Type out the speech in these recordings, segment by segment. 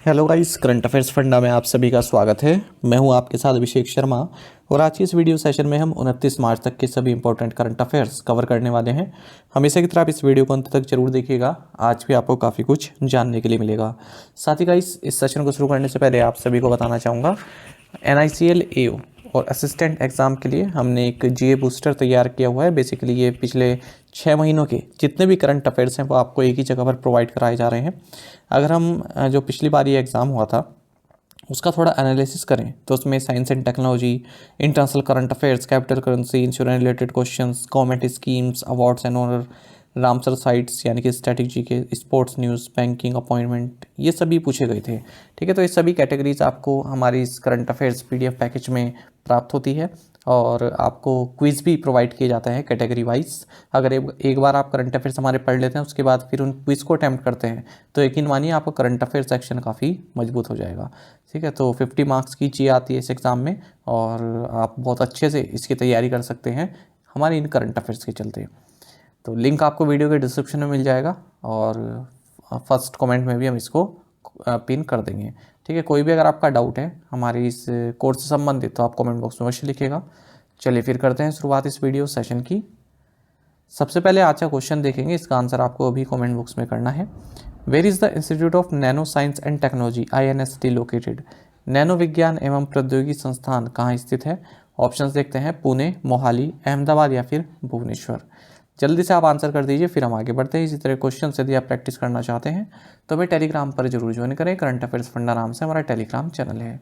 Hello guys, current affairs funda में आप सभी का स्वागत है। मैं हूं आपके साथ अभिषेक शर्मा और आज की इस वीडियो सेशन में हम 29 मार्च तक के सभी इंपॉर्टेंट करंट अफेयर्स कवर करने वाले हैं। हमेशा की तरह आप इस वीडियो को अंत तक जरूर देखिएगा, आज भी आपको काफ़ी कुछ जानने के लिए मिलेगा। साथ ही गाइस, इस सेशन को शुरू करने से पहले आप सभी को बताना चाहूँगा, NICL AO और असिस्टेंट एग्ज़ाम के लिए हमने एक GA बूस्टर तैयार किया हुआ है। बेसिकली ये पिछले 6 महीनों के जितने भी करंट अफेयर्स हैं वो आपको एक ही जगह पर प्रोवाइड कराए जा रहे हैं। अगर हम जो पिछली बार ये एग्ज़ाम हुआ था उसका थोड़ा एनालिसिस करें तो उसमें science and technology, international current affairs, capital currency, insurance related questions, government schemes, awards and honour, Ramsar sites यानी कि स्ट्रैटेजी के, स्पोर्ट्स न्यूज़, बैंकिंग, अपॉइंटमेंट, ये सभी पूछे गए थे। ठीक है, तो ये सभी कैटेगरीज आपको हमारी इस करंट अफेयर्स PDF पैकेज में प्राप्त होती है और आपको क्विज़ भी प्रोवाइड किए जाते हैं कैटेगरी वाइज। अगर एक बार आप करंट अफेयर्स हमारे पढ़ लेते हैं उसके बाद फिर उन क्विज़ को अटैम्प्ट करते हैं तो यकीन मानिए आपका करंट अफेयर सेक्शन काफ़ी मजबूत हो जाएगा। ठीक है, तो 50 मार्क्स की चीज़ आती है इस एग्ज़ाम में और आप बहुत अच्छे से इसकी तैयारी कर सकते हैं हमारे इन करंट अफेयर्स के चलते। तो लिंक आपको वीडियो के डिस्क्रिप्शन में मिल जाएगा और फर्स्ट कमेंट में भी हम इसको पिन कर देंगे। ठीक है, कोई भी अगर आपका डाउट है हमारे इस कोर्स से संबंधित तो आप कमेंट बॉक्स में अवश्य लिखिएगा। चलिए फिर करते हैं शुरुआत इस वीडियो सेशन की। सबसे पहले आज का क्वेश्चन देखेंगे, इसका आंसर आपको अभी कमेंट बॉक्स में करना है। Where is the institute of nano science and technology INST located? Nano विज्ञान एवं प्रौद्योगिकी संस्थान कहाँ स्थित है? ऑप्शंस देखते हैं, पुणे, मोहाली, अहमदाबाद या फिर भुवनेश्वर। जल्दी से आप आंसर कर दीजिए फिर हम आगे बढ़ते हैं। इसी तरह क्वेश्चन यदि आप प्रैक्टिस करना चाहते हैं तो हमें टेलीग्राम पर जरूर ज्वाइन करें। करंट अफेयर्स फंडा नाम से हमारा टेलीग्राम चैनल है।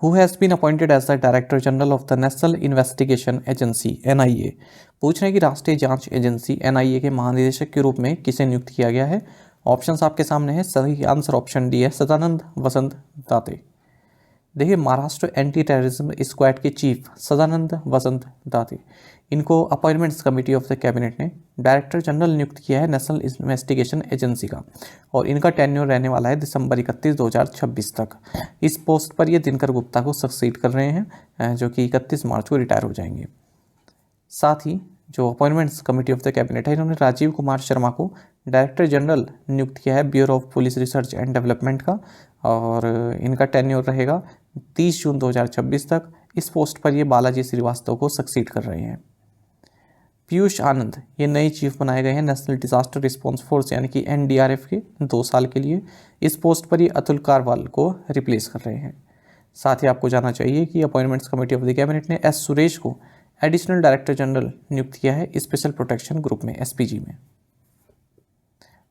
Who has been appointed as the Director General of the National Investigation Agency NIA? पूछ रहे हैं कि राष्ट्रीय जांच एजेंसी NIA के महानिदेशक के रूप में किसे नियुक्त किया गया है। ऑप्शंस आपके सामने है, सही आंसर ऑप्शन डी है, सदानंद वसंत दाते। देखिए, महाराष्ट्र एंटी टेररिज्म स्क्वाड के चीफ सदानंद वसंत दाते, इनको appointments committee of the cabinet ने डायरेक्टर जनरल नियुक्त किया है नेशनल इन्वेस्टिगेशन एजेंसी का और इनका टेन्योर रहने वाला है दिसंबर 31, 2026 तक। इस पोस्ट पर ये दिनकर गुप्ता को सक्सीड कर रहे हैं जो कि 31 मार्च को रिटायर हो जाएंगे। साथ ही जो appointments committee of the cabinet है, इन्होंने राजीव कुमार शर्मा को डायरेक्टर जनरल नियुक्त किया है bureau of police research and development का और इनका टेन्योर रहेगा 30 जून 2026 तक। इस पोस्ट पर ये बालाजी श्रीवास्तव को सक्सीड कर रहे हैं। पीयूष आनंद ये नए चीफ बनाए गए हैं नेशनल डिजास्टर रिस्पांस फोर्स यानी कि NDRF के 2 साल के लिए। इस पोस्ट पर ये अतुल कारवाल को रिप्लेस कर रहे हैं। साथ ही आपको जानना चाहिए कि appointments committee of the cabinet ने S सुरेश को एडिशनल डायरेक्टर जनरल नियुक्त किया है स्पेशल प्रोटेक्शन ग्रुप में, SPG में।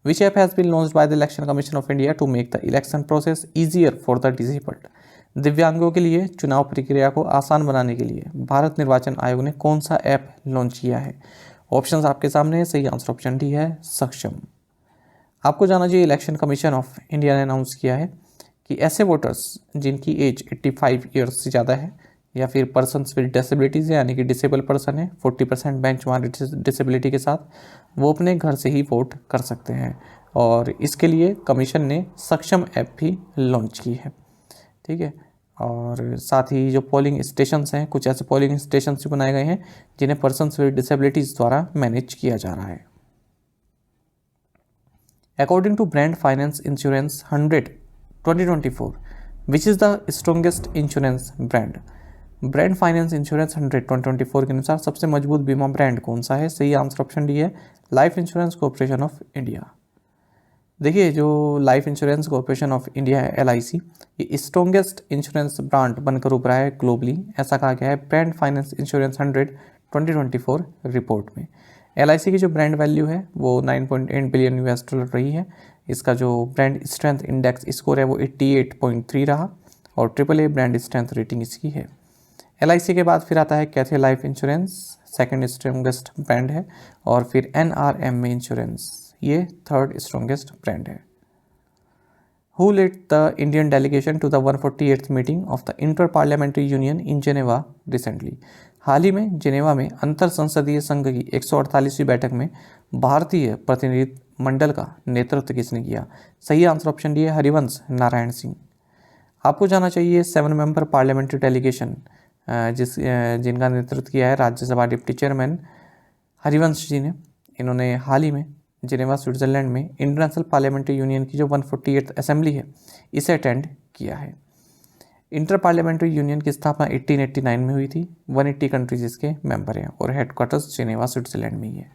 Which app has been launched by the Election Commission of India to make the election process easier for the disabled? दिव्यांगों के लिए चुनाव प्रक्रिया को आसान बनाने के लिए भारत निर्वाचन आयोग ने कौन सा ऐप लॉन्च किया है? ऑप्शंस आपके सामने है, सही आंसर ऑप्शन डी है, सक्षम। आपको जाना चाहिए, इलेक्शन कमीशन ऑफ इंडिया ने अनाउंस किया है कि ऐसे वोटर्स जिनकी एज 85 ईयर्स से ज़्यादा है या फिर पर्सनस विद डिसेबिलिटीज़ यानी कि डिसेबल पर्सन है 40% बेंचमार्क डिसेबिलिटी के साथ, वो अपने घर से ही वोट कर सकते हैं और इसके लिए कमीशन ने सक्षम ऐप भी लॉन्च की है। ठीक है, और साथ ही जो पोलिंग स्टेशंस हैं, कुछ ऐसे पोलिंग स्टेशंस भी बनाए गए हैं जिन्हें पर्सनस विद डिसेबिलिटीज़ द्वारा मैनेज किया जा रहा है। According to brand finance insurance 100 2024, which is the strongest insurance brand? Brand finance insurance 100 2024 के अनुसार सबसे मजबूत बीमा ब्रांड कौन सा है? सही आंसर ऑप्शन डी है, life insurance corporation of India. देखिए, जो life insurance corporation of India है LIC, ये स्ट्रोंगेस्ट इंश्योरेंस ब्रांड बनकर उभरा है ग्लोबली, ऐसा कहा गया है ब्रांड फाइनेंस इंश्योरेंस 100 2024 रिपोर्ट में। LIC की जो ब्रांड वैल्यू है वो 9.8 बिलियन US डॉलर रही है। इसका जो ब्रांड स्ट्रेंथ इंडेक्स स्कोर है वो 88.3 रहा और AAA ब्रांड स्ट्रेंथ रेटिंग इसकी है। LIC के बाद फिर आता है Cathay life insurance, second strongest brand है, और फिर NRMA इंश्योरेंस, ये थर्ड स्ट्रोंगेस्ट ब्रांड है। Who led the Indian delegation to the 148th meeting of the Inter-Parliamentary Union in Geneva recently? हाल ही में जिनेवा में अंतर संसदीय संघ की 148वीं बैठक में भारतीय प्रतिनिधि मंडल का नेतृत्व किसने किया? सही आंसर ऑप्शन डी है हरिवंश नारायण सिंह। आपको जाना चाहिए 7 मेंबर पार्लियामेंट्री डेलीगेशन जिनका नेतृत्व किया है राज्यसभा डिप्टी चेयरमैन हरिवंश जी ने। इन्होंने हाल ही में जिनेवा स्विट्जरलैंड में इंटरनेशनल पार्लियामेंट्री यूनियन की जो 148th असेंबली है इसे अटेंड किया है। इंटर पार्लियामेंट्री यूनियन की स्थापना 1889 में हुई थी। 180 कंट्रीज इसके मेंबर हैं और हेडक्वार्टर्स जिनेवा स्विट्जरलैंड में ही है।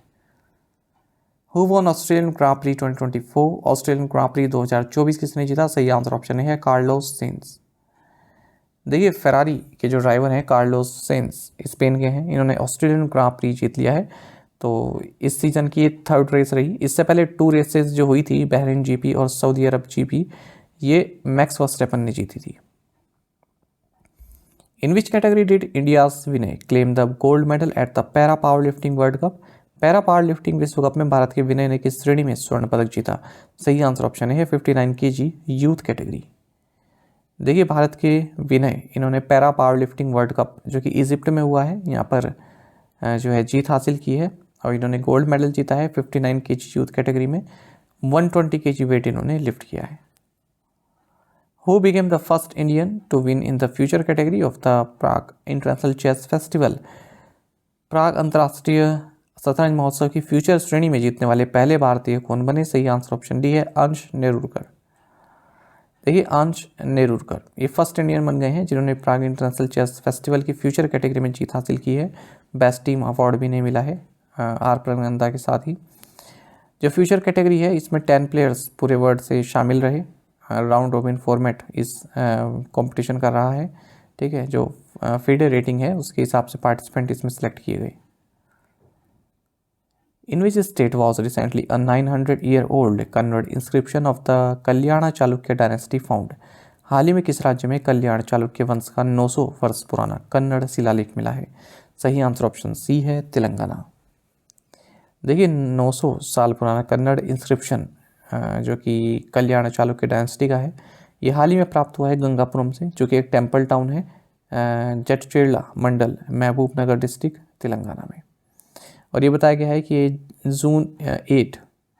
Who won Australian grand prix 2024? Australian grand prix 2024 किसने जीता? सही आंसर ऑप्शन है कार्लोस सेंस। देखिए फेरारी के जो ड्राइवर हैं कार्लोस सेंस स्पेन के हैं, इन्होंने ऑस्ट्रेलियन ग्रां प्री जीत लिया है। तो इस सीज़न की ये 3rd रेस रही। इससे पहले 2 रेसेस जो हुई थी बहरीन जीपी और सऊदी अरब जीपी, ये मैक्स वर्स्टेपन ने जीती थी। In which category did India's Vinay claim the gold medal at the para power lifting world cup? Para power lifting विश्व कप में भारत के विनय ने किस श्रेणी में स्वर्ण पदक जीता? सही आंसर ऑप्शन है 59 kg यूथ कैटेगरी। देखिए भारत के विनय इन्होंने para power lifting world cup जो कि इजिप्ट में हुआ है यहाँ पर जो है जीत हासिल की है और इन्होंने गोल्ड मेडल जीता है 59 kg यूथ कैटेगरी में। 120 kg वेट इन्होंने लिफ्ट किया है। Who became the first Indian to win in the future category of the Prague international chess festival? Prague अंतर्राष्ट्रीय शतरंज महोत्सव की फ्यूचर श्रेणी में जीतने वाले पहले भारतीय कौन बने? सही आंसर ऑप्शन डी है अंश नेरुरकर। देखिए अंश नेरुरकर ये फर्स्ट इंडियन बन गए हैं जिन्होंने प्राग इंटरनेशनल चेस फेस्टिवल की फ्यूचर कैटेगरी में जीत हासिल की है। बेस्ट टीम अवार्ड भी इन्हें मिला है आर प्रगनंदा के साथ ही। जो फ्यूचर कैटेगरी है इसमें 10 प्लेयर्स पूरे वर्ल्ड से शामिल रहे। राउंड रॉबिन फॉर्मेट इस कंपटीशन कर रहा है। ठीक है, जो फीडे रेटिंग है उसके हिसाब से पार्टिसिपेंट इसमें सेलेक्ट किए गए। In which state was recently a 900-year-old Kannada inscription of the Kalyana Chalukya dynasty found? हाल ही में किस राज्य में कल्याण चालुक्य वंश का 900 वर्ष पुराना कन्नड़ शिलालेख मिला है? सही आंसर ऑप्शन सी है तेलंगाना। देखिए 900 साल पुराना कन्नड़ इंस्क्रिप्शन जो कि कल्याण चालुक्य डायनेस्टी का है, ये हाल ही में प्राप्त हुआ है गंगापुरम से, जो कि एक टेम्पल टाउन है जटचेरला मंडल महबूब नगर डिस्ट्रिक्ट तेलंगाना में। और ये बताया गया है कि ये जून 8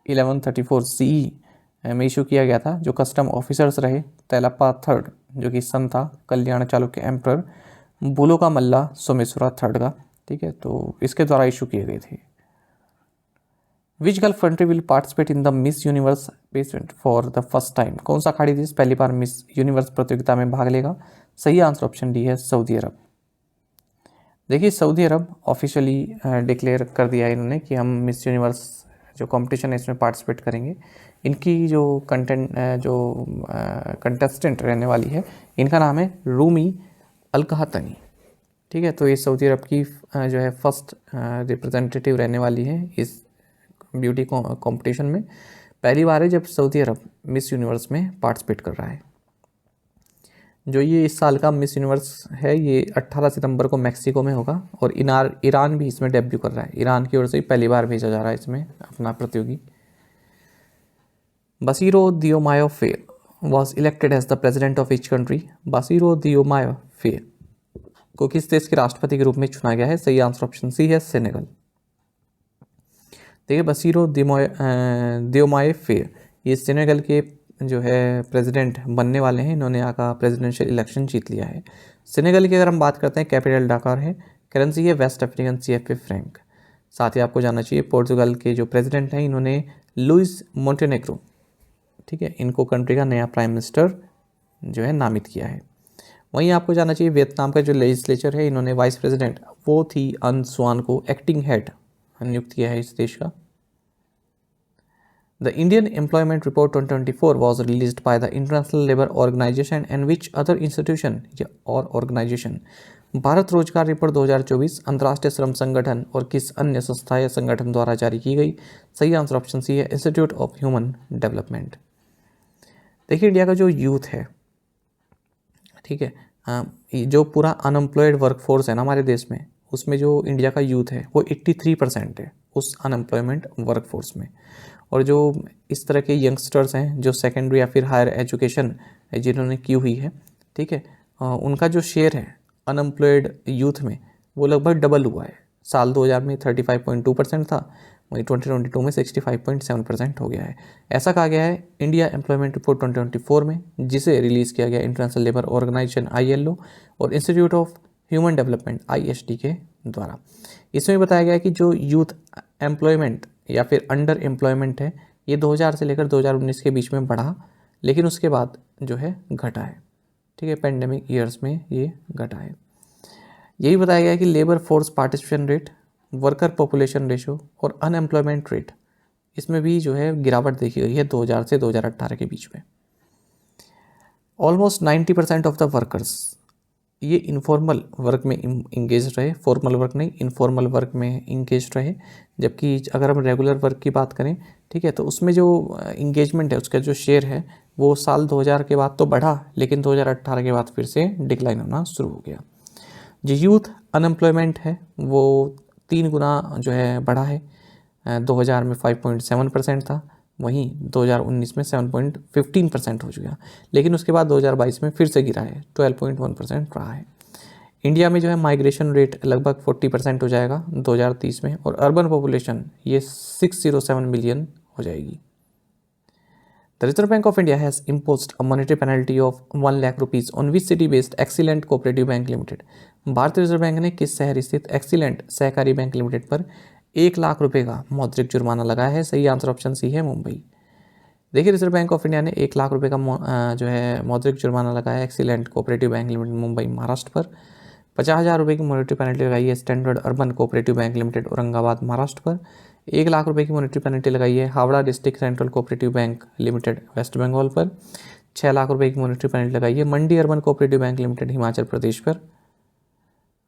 1134 CE में इशू किया गया था। जो कस्टम ऑफिसर्स रहे तेलप्पा थर्ड जो कि सन था कल्याण चालुक्य एम्प्रर बुलोका मल्ला सोमेश्वरा थर्ड का। ठीक है, तो इसके द्वारा इशू किए गए थे। Which gulf country will participate in the miss universe pageant for the first time? कौन सा खाड़ी देश पहली बार मिस यूनिवर्स प्रतियोगिता में भाग लेगा? सही आंसर ऑप्शन डी है सऊदी अरब। देखिए सऊदी अरब ऑफिशियली डिक्लेयर कर दिया है इन्होंने कि हम मिस यूनिवर्स जो कंपटीशन है इसमें पार्टिसिपेट करेंगे। इनकी जो कंटेस्टेंट रहने वाली है इनका नाम है रूमी अलकहतनी। ठीक है, तो ये सऊदी अरब की जो है फर्स्ट रिप्रेजेंटेटिव रहने वाली है इस ब्यूटी कंपटीशन में। पहली बार है जब सऊदी अरब मिस यूनिवर्स में पार्टिसिपेट कर रहा है। जो ये इस साल का मिस यूनिवर्स है ये 18 सितंबर को मैक्सिको में होगा और ईरान भी इसमें डेब्यू कर रहा है। ईरान की ओर से पहली बार भेजा जा रहा है इसमें अपना प्रतियोगी। Bassirou Diomaye Faye was elected as the president of which country? Bassirou Diomaye Faye को किस देश के राष्ट्रपति के रूप में चुना गया है? सही आंसर ऑप्शन सी है सेनेगल। देखिए बसीरो दियोमायो फेर ये सेनेगल के जो है प्रेसिडेंट बनने वाले हैं। इन्होंने यहाँ का प्रेसिडेंशियल इलेक्शन जीत लिया है। सेनेगल की अगर हम बात करते हैं कैपिटल डाकार है, करेंसी है वेस्ट अफ्रीकन CFA फ्रैंक। साथ ही आपको जानना चाहिए पोर्चुगल के जो प्रेसिडेंट हैं इन्होंने लुइस मोंटेनेग्रो, ठीक है, इनको कंट्री का नया प्राइम मिनिस्टर जो है नामित किया है। वहीं आपको जानना चाहिए वियतनाम का जो लेजिस्लेचर है इन्होंने वाइस प्रेसिडेंट वो थी अन स्वान को एक्टिंग हेड नियुक्त किया है इस देश का। The Indian Employment Report 2024 was released by the International Labour Organization and which other institution or organization? Bharat रोजगार रिपोर्ट 2024 अंतर्राष्ट्रीय श्रम संगठन और किस अन्य संस्था या संगठन द्वारा जारी की गई? सही आंसर ऑप्शन सी है इंस्टीट्यूट ऑफ ह्यूमन डेवलपमेंट। देखिए इंडिया का जो यूथ है, ठीक है, जो पूरा अनएम्प्लॉयड वर्कफोर्स है ना हमारे देश में, उसमें जो इंडिया का यूथ है वो 83% है। उस अनएम्प्लॉयमेंट वर्कफोर्स में। और जो इस तरह के यंगस्टर्स हैं जो सेकेंडरी या फिर हायर एजुकेशन जिन्होंने की हुई है, ठीक है, उनका जो शेयर है अनएम्प्लॉयड यूथ में वो लगभग डबल हुआ है। साल 2000 में 35.2% था, वहीं 2022 में 65.7% हो गया है। ऐसा कहा गया है इंडिया एम्प्लॉयमेंट रिपोर्ट 2024 में, जिसे रिलीज़ किया गया इंटरनेशनल लेबर ऑर्गेनाइजेशन ILO और institute of human development ISD के द्वारा। इसमें बताया गया है कि जो यूथ एम्प्लॉयमेंट या फिर अंडर एम्प्लॉयमेंट है ये 2000 से लेकर 2019 के बीच में बढ़ा, लेकिन उसके बाद जो है घटा है, ठीक है, पेंडेमिक ईयर्स में ये घटा है। यही बताया गया है कि labour force participation rate, worker population ratio और अनएम्प्लॉयमेंट रेट, इसमें भी जो है गिरावट देखी गई है 2000 से 2018 के बीच में। ऑलमोस्ट 90% ऑफ द वर्कर्स ये इनफॉर्मल वर्क में इंगेज रहे, फॉर्मल वर्क नहीं, इनफॉर्मल वर्क में इंगेज रहे। जबकि अगर हम रेगुलर वर्क की बात करें, ठीक है, तो उसमें जो इंगेजमेंट है उसका जो शेयर है वो साल 2000 के बाद तो बढ़ा, लेकिन 2018 के बाद फिर से डिक्लाइन होना शुरू हो गया। जो यूथ अनएम्प्लॉयमेंट है वो 3 गुना जो है बढ़ा है। 2000 में 5.7% था, वहीं 2019 में 7.15% हो चुका, लेकिन उसके बाद 2022 में फिर से गिरा है, 12.1% रहा है। इंडिया में जो है माइग्रेशन रेट लगभग 40% हो जाएगा 2030 में, और अर्बन पॉपुलेशन ये 607 मिलियन हो जाएगी। The Reserve Bank of India has imposed a monetary penalty of 1 lakh rupees on which city-based Excellent Cooperative Bank Limited। भारतीय रिजर्व बैंक ने किस शहर स्थित एक्सीलेंट सहकारी बैंक लिमिटेड पर 1 लाख रुपए का मौद्रिक जुर्माना लगाया है? सही आंसर ऑप्शन सी है, मुंबई। देखिए, रिजर्व बैंक ऑफ इंडिया ने 1 लाख रुपए का जो है मौद्रिक जुर्माना लगाया है excellent cooperative bank limited Mumbai Maharashtra पर। 50,000 रुपये की मॉनेटरी पेनल्टी लगाई है standard urban cooperative bank limited Aurangabad Maharashtra पर। 1 लाख रुपए की मॉनेटरी पेनल्टी लगाई है Howrah district central cooperative bank limited West Bengal पर। 6 लाख रुपए की मॉनेटरी पेनल्टी लगाई है Mandi urban cooperative bank limited Himachal Pradesh पर।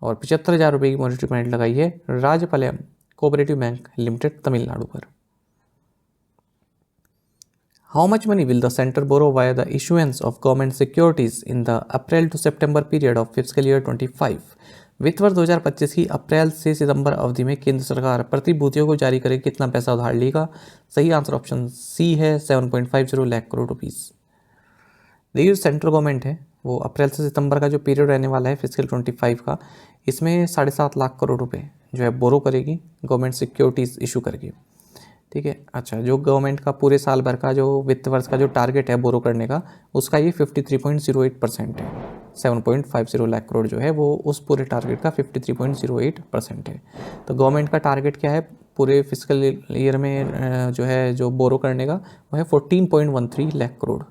और 75,000 रुपये की मॉनेटरी पेनल्टी लगाई है Rajapalayam cooperative bank limited Tamil Nadu पर। How much money will the center borrow via the issuance of government securities in the April to September period of fiscal year 25? वित्त वर्ष 2025 की अप्रैल से सितंबर अवधि में केंद्र सरकार प्रतिभूतियों को जारी करके कितना पैसा उधार लेगा? सही आंसर ऑप्शन सी है, 7.50 लाख करोड़ रुपीस। देखिए, जो सेंट्रल गवर्नमेंट है वो अप्रैल से सितंबर का जो पीरियड रहने वाला है फिजिकल 25 का, इसमें 7.5 लाख करोड़ रुपए जो है बोरो करेगी गवर्नमेंट सिक्योरिटीज़ इशू करके, ठीक है। अच्छा, जो गवर्नमेंट का पूरे साल भर का जो वित्त वर्ष का जो टारगेट है बोरो करने का, उसका ये 53.08% है। 7.50 लाख करोड़ जो है वो उस पूरे टारगेट का 53.08% है। तो गवर्नमेंट का टारगेट क्या है पूरे फिजिकल ईयर में जो है जो बोरो करने का, वो है 14.13 लाख करोड़,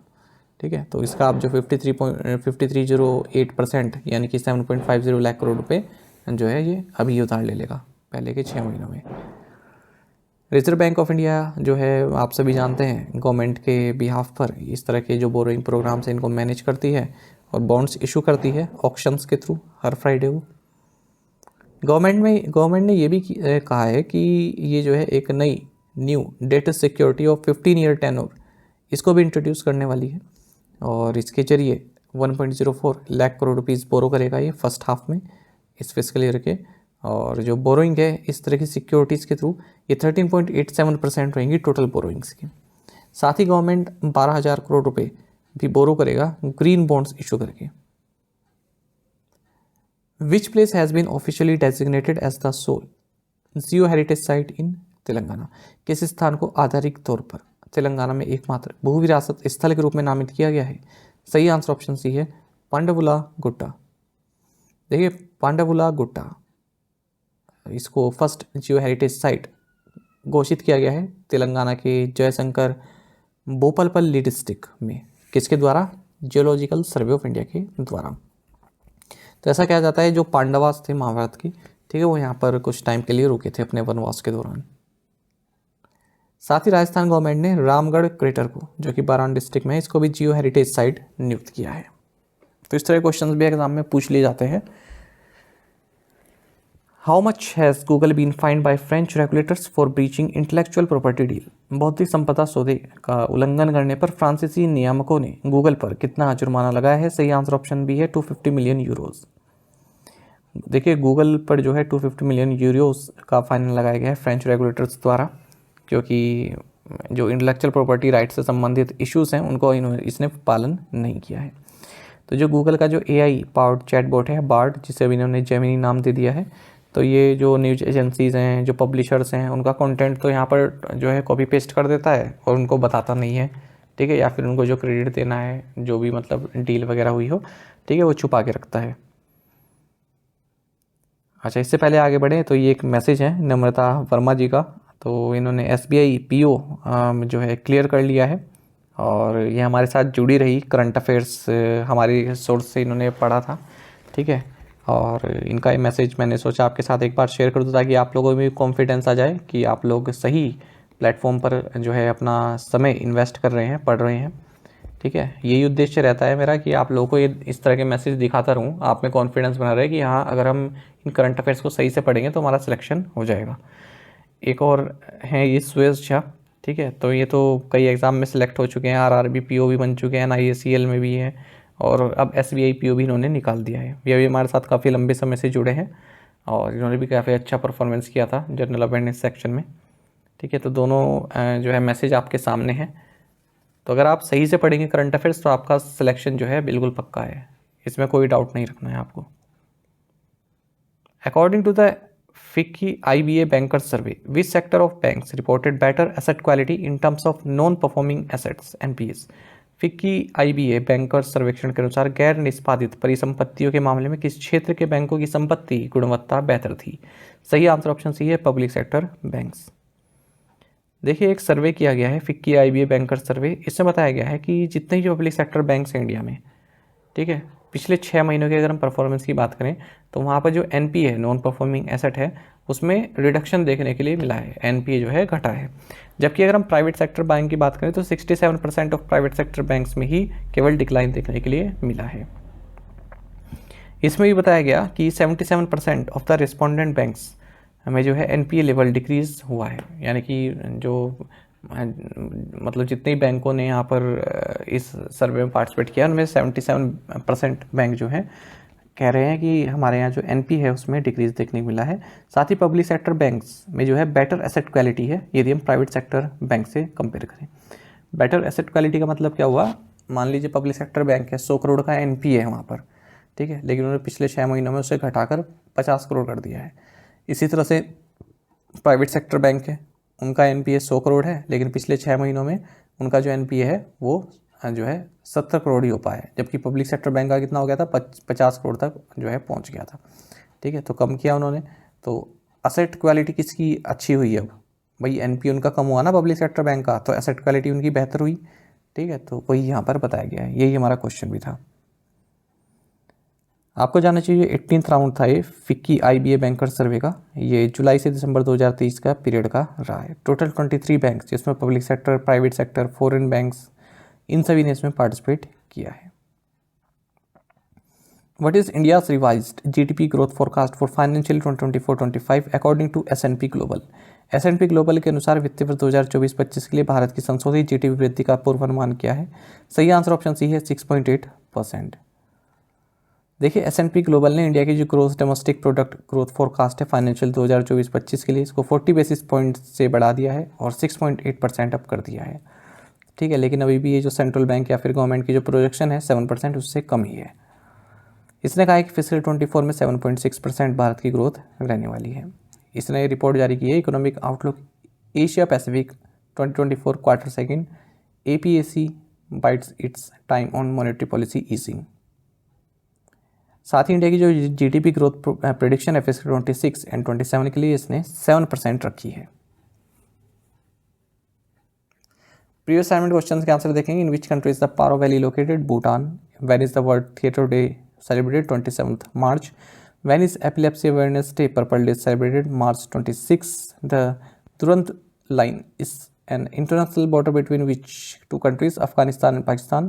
ठीक है। तो इसका आप जो 53.08% यानी कि 7.50 लाख करोड़ रुपये जो है ये अभी उधार ले लेगा पहले के 6 महीनों में। रिजर्व बैंक ऑफ इंडिया जो है आप सभी जानते हैं गवर्नमेंट के बिहाफ पर इस तरह के जो बोरोइंग प्रोग्राम से इनको मैनेज करती है और बॉन्ड्स इशू करती है ऑक्शंस के थ्रू हर फ्राइडे को। गवर्नमेंट ने ये भी कहा है कि ये जो है एक नई new debt security of 15 year tenure इसको भी इंट्रोड्यूस करने वाली है, और इसके जरिए 1.04 लाख करोड़ रुपीज़ बोरो करेगा ये फर्स्ट हाफ में इस फिस्कल ईयर के। और जो बोरोइंग है इस तरह की सिक्योरिटीज़ के थ्रू ये 13.87% रहेंगी टोटल बोरोइंग्स की। साथ ही गवर्नमेंट 12,000 करोड़ रुपए भी बोरो करेगा ग्रीन बॉन्ड्स इशू करके। Which place has been officially designated as the sole geo heritage site in Telangana? किस स्थान को आधारिक तौर पर तेलंगाना में एकमात्र भू विरासत स्थल के रूप में नामित किया गया है? सही आंसर ऑप्शन सी है, पांडवुला गुट्टा। देखिए, पांडवुला गुट्टा इसको फर्स्ट जियो हेरिटेज साइट घोषित किया गया है तेलंगाना के जयशंकर बोपलपल्ली डिस्ट्रिक्ट में। किसके द्वारा? जियोलॉजिकल सर्वे ऑफ इंडिया के द्वारा। तो ऐसा कहा जाता है जो पांडवास थे महाभारत की, ठीक है, वो यहाँ पर कुछ टाइम के लिए रुके थे अपने वनवास के दौरान। साथ ही राजस्थान गवर्नमेंट ने रामगढ़ क्रेटर को, जो कि बारान डिस्ट्रिक्ट में है, इसको भी जियो हेरिटेज साइट नियुक्त किया है। तो इस तरह के क्वेश्चंस भी एग्जाम में पूछ लिए जाते हैं। How much has Google been fined by French regulators for breaching intellectual property deal? बौद्धिक संपदा सौदे का उल्लंघन करने पर फ्रांसीसी नियामकों ने गूगल पर कितना जुर्माना लगाया है? सही आंसर ऑप्शन बी है, 250 मिलियन यूरोज। देखिए गूगल पर जो है 250 मिलियन यूरोस का फाइन लगाया गया है फ्रेंच रेगुलेटर्स द्वारा, क्योंकि जो इंटेलेक्चुअल प्रॉपर्टी राइट से संबंधित इश्यूज़ हैं उनको इसने पालन नहीं किया है। तो जो गूगल का जो AI पावर्ड चैटबॉट है बार्ड, जिसे अभी इन्होंने जेमिनी नाम दे दिया है, तो ये जो न्यूज एजेंसीज़ हैं, जो पब्लिशर्स हैं, उनका कंटेंट तो यहाँ पर जो है कॉपी पेस्ट कर देता है और उनको बताता नहीं है, ठीक है, या फिर उनको जो क्रेडिट देना है, जो भी मतलब डील वगैरह हुई हो, ठीक है, वो छुपा के रखता है। अच्छा, इससे पहले आगे बढ़े तो ये एक मैसेज है नम्रता वर्मा जी का। तो इन्होंने SBI PO जो है क्लियर कर लिया है, और ये हमारे साथ जुड़ी रही करंट अफेयर्स हमारी सोर्स से इन्होंने पढ़ा था, ठीक है। और इनका ये मैसेज मैंने सोचा आपके साथ एक बार शेयर कर दूँ, ताकि आप लोगों में भी कॉन्फिडेंस आ जाए कि आप लोग सही प्लेटफॉर्म पर जो है अपना समय इन्वेस्ट कर रहे हैं, पढ़ रहे हैं, ठीक है। यही उद्देश्य रहता है मेरा कि आप लोगों को ये इस तरह के मैसेज दिखाता रहूँ, आप में कॉन्फिडेंस बना रहे कि हाँ, अगर हम इन करंट अफेयर्स को सही से पढ़ेंगे तो हमारा सिलेक्शन हो जाएगा। एक और है ये सुएज झा, ठीक है, तो ये तो कई एग्ज़ाम में सिलेक्ट हो चुके हैं, RRB PO भी बन चुके हैं, NIACL में भी हैं, और अब SBI PO भी इन्होंने निकाल दिया है। ये भी हमारे साथ काफ़ी लंबे समय से जुड़े हैं, और इन्होंने भी काफ़ी अच्छा परफॉर्मेंस किया था जनरल अवेयरनेस सेक्शन में, ठीक है। तो दोनों जो है मैसेज आपके सामने है। तो अगर आप सही से पढ़ेंगे करंट अफेयर्स तो आपका सिलेक्शन जो है बिल्कुल पक्का है, इसमें कोई डाउट नहीं रखना है आपको। According to the FICCI IBA Bankers Survey, which sector of banks reported better asset quality in terms of non-performing assets (NPAs)? FICCI IBA bankers सर्वेक्षण के अनुसार गैर निष्पादित परिसंपत्तियों के मामले में किस क्षेत्र के बैंकों की संपत्ति गुणवत्ता बेहतर थी? सही आंसर ऑप्शन सी है, पब्लिक सेक्टर बैंक्स। देखिए, एक सर्वे किया गया है FICCI IBA बैंकर्स सर्वे, इसमें बताया गया है कि जितने भी पब्लिक सेक्टर बैंक्स हैं इंडिया में, ठीक है, पिछले 6 महीनों की अगर हम परफॉर्मेंस की बात करें तो वहाँ पर जो NPA है, नॉन परफॉर्मिंग एसेट है, उसमें रिडक्शन देखने के लिए मिला है, NPA जो है घटा है। जबकि अगर हम प्राइवेट सेक्टर बैंक की बात करें तो 67% ऑफ प्राइवेट सेक्टर बैंक्स में ही केवल डिक्लाइन देखने के लिए मिला है। इसमें भी बताया गया कि 77% ऑफ द रिस्पोंडेंट बैंक्स में जो है NPA लेवल डिक्रीज हुआ है, यानी कि जो मतलब जितने बैंकों ने यहाँ पर इस सर्वे में पार्टिसिपेट किया उनमें 77% बैंक जो है कह रहे हैं कि हमारे यहाँ जो NPA है उसमें डिक्रीज देखने को मिला है। साथ ही पब्लिक सेक्टर बैंक्स में जो है बेटर एसेट क्वालिटी है, यदि हम प्राइवेट सेक्टर बैंक से कंपेयर करें। बेटर एसेट क्वालिटी का मतलब क्या हुआ? मान लीजिए पब्लिक सेक्टर बैंक है, 100 करोड़ का NPA है वहाँ पर, ठीक है, लेकिन उन्होंने पिछले 6 महीनों में उसे घटाकर 50 करोड़ कर दिया है। इसी तरह से प्राइवेट सेक्टर बैंक है, उनका NPA 100 करोड़ है, लेकिन पिछले 6 महीनों में उनका जो NPA है वो जो है 70 करोड़ ही हो पाया है, जबकि पब्लिक सेक्टर बैंक का कितना हो गया था, 50 करोड़ तक जो है पहुंच गया था, ठीक है। तो कम किया उन्होंने। तो असेट क्वालिटी किसकी अच्छी हुई अब? भाई NPA उनका कम हुआ ना पब्लिक सेक्टर बैंक का, तो एसेट क्वालिटी उनकी बेहतर हुई, ठीक है। तो वही यहाँ पर बताया गया है, यही हमारा क्वेश्चन भी था। आपको जानना चाहिए 18th राउंड था ये FICCI IBA बैंकर सर्वे का, ये जुलाई से दिसंबर 2023 का पीरियड का रहा है। टोटल 23 बैंक्स, जिसमें public sector, private sector, foreign banks, इन सभी ने इसमें पार्टिसिपेट किया है। What is India's revised GDP growth forecast for financial 2024-25 according to S&P global? S&P global के अनुसार वित्तीय वर्ष 2024-25 के लिए भारत की संशोधित GDP वृद्धि का पूर्वानुमान क्या है? सही आंसर ऑप्शन सी है, 6.8%। देखिए, S&P ग्लोबल ने इंडिया की जो growth domestic product growth forecast है फाइनेंशियल 2024-25 के लिए, इसको 40 बेसिस पॉइंट से बढ़ा दिया है और 6.8% अप कर दिया है, ठीक है। लेकिन अभी भी ये जो सेंट्रल बैंक या फिर गवर्नमेंट की जो प्रोजेक्शन है 7%, उससे कम ही है। इसने कहा है कि फिस्कल 24 में 7.6% भारत की ग्रोथ रहने वाली है। इसने रिपोर्ट जारी की है, economic outlook Asia Pacific 2024 quarter second, APAC bytes it's time on monetary policy easing. साथ ही इंडिया की जो GDP ग्रोथ प्रेडिक्शन है फिस्कल 26 एंड 27 के लिए इसने 7% रखी है। प्रीवियस असाइनमेंट क्वेश्चंस के आंसर देखेंगे। In which country is the Paro valley located? Bhutan. When is the world theatre day celebrated? 27 March. When is epilepsy awareness day purple day celebrated? March 26। The तुरंत line is an international border between which two countries, Afghanistan and Pakistan?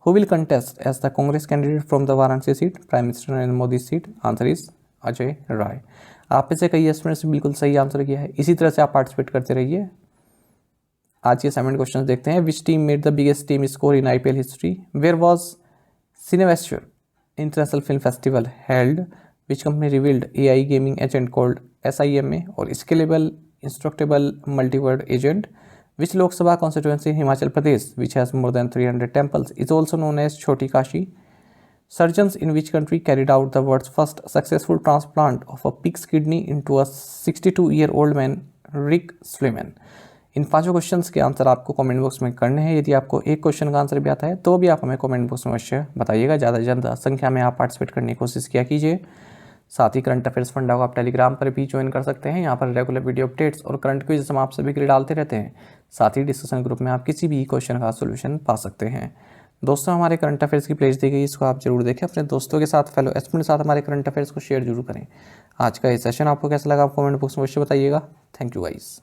Who will contest as the Congress candidate from the Varanasi seat? Prime Minister Narendra Modi's seat. Answer is Ajay Rai. आप में से कई students ने बिल्कुल सही answer किया है, इसी तरह से आप पार्टिसिपेट करते रहिए। आज के असाइनमेंट क्वेश्चन देखते हैं। Which team made the biggest team score in IPL history? Where was Cinevesture international film festival held? Which company revealed AI gaming agent called SIMA और scalable instructable multiworld agent. Which Lok Sabha constituency in Himachal Pradesh which has more than 300 temples is also known as छोटी Kashi. Surgeons in which country carried out the world's first successful transplant of a pig's kidney into a 62-year-old man, Rick Sleeman. इन पांचों questions के answer आपको comment box में करने हैं. यदि आपको एक क्वेश्चन का आंसर भी आता है तो भी आप हमें कमेंट बॉक्स में अवश्य बताइएगा. ज़्यादा से ज़्यादा संख्या में आप पार्टिसिपेट करने की कोशिश किया कीजिए. साथ ही करंट अफेयर्स फंडा को आप टेलीग्राम पर भी ज्वाइन कर सकते हैं. यहाँ पर रेगुलर वीडियो अपडेट्स और करंट क्विज हम आप सभी के लिए डालते रहते हैं. साथ ही डिस्कशन ग्रुप में आप किसी भी क्वेश्चन का सोल्यूशन पा सकते हैं. दोस्तों, हमारे करंट अफेयर्स की प्लेलिस्ट दी गई, इसको आप जरूर देखें. अपने दोस्तों के साथ, फेलो एस्पिरेंट के साथ हमारे करंट अफेयर्स को शेयर जरूर करें. आज का ये सेशन आपको कैसा लगा आप कमेंट बॉक्स में अवश्य बताइएगा. Thank you guys.